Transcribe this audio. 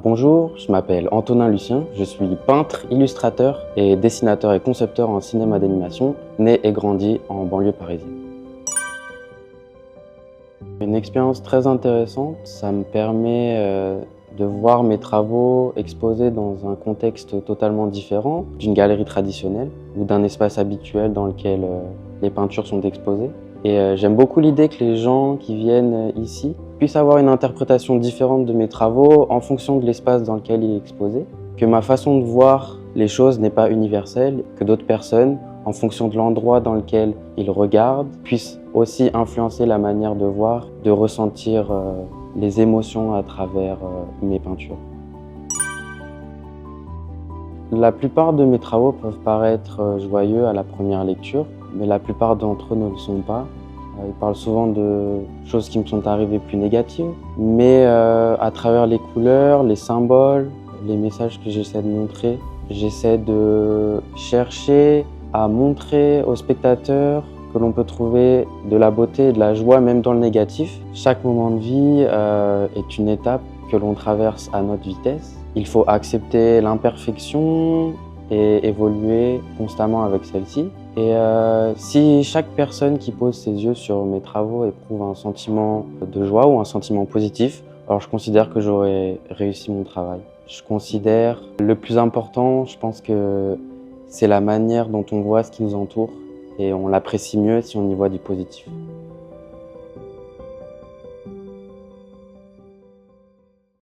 Bonjour, je m'appelle Antonin Lucien, je suis peintre, illustrateur et dessinateur et concepteur en cinéma d'animation, né et grandi en banlieue parisienne. Une expérience très intéressante, ça me permet de voir mes travaux exposés dans un contexte totalement différent d'une galerie traditionnelle ou d'un espace habituel dans lequel les peintures sont exposées. Et j'aime beaucoup l'idée que les gens qui viennent ici puissent avoir une interprétation différente de mes travaux en fonction de l'espace dans lequel il est exposé, que ma façon de voir les choses n'est pas universelle, que d'autres personnes, en fonction de l'endroit dans lequel ils regardent, puissent aussi influencer la manière de voir, de ressentir les émotions à travers mes peintures. La plupart de mes travaux peuvent paraître joyeux à la première lecture, mais la plupart d'entre eux ne le sont pas. Ils parlent souvent de choses qui me sont arrivées plus négatives, mais à travers les couleurs, les symboles, les messages que j'essaie de montrer, j'essaie de chercher à montrer aux spectateurs que l'on peut trouver de la beauté et de la joie même dans le négatif. Chaque moment de vie est une étape que l'on traverse à notre vitesse. Il faut accepter l'imperfection et évoluer constamment avec celle-ci. Et si chaque personne qui pose ses yeux sur mes travaux éprouve un sentiment de joie ou un sentiment positif, alors je considère que j'aurai réussi mon travail. Je considère le plus important, je pense que c'est la manière dont on voit ce qui nous entoure et on l'apprécie mieux si on y voit du positif.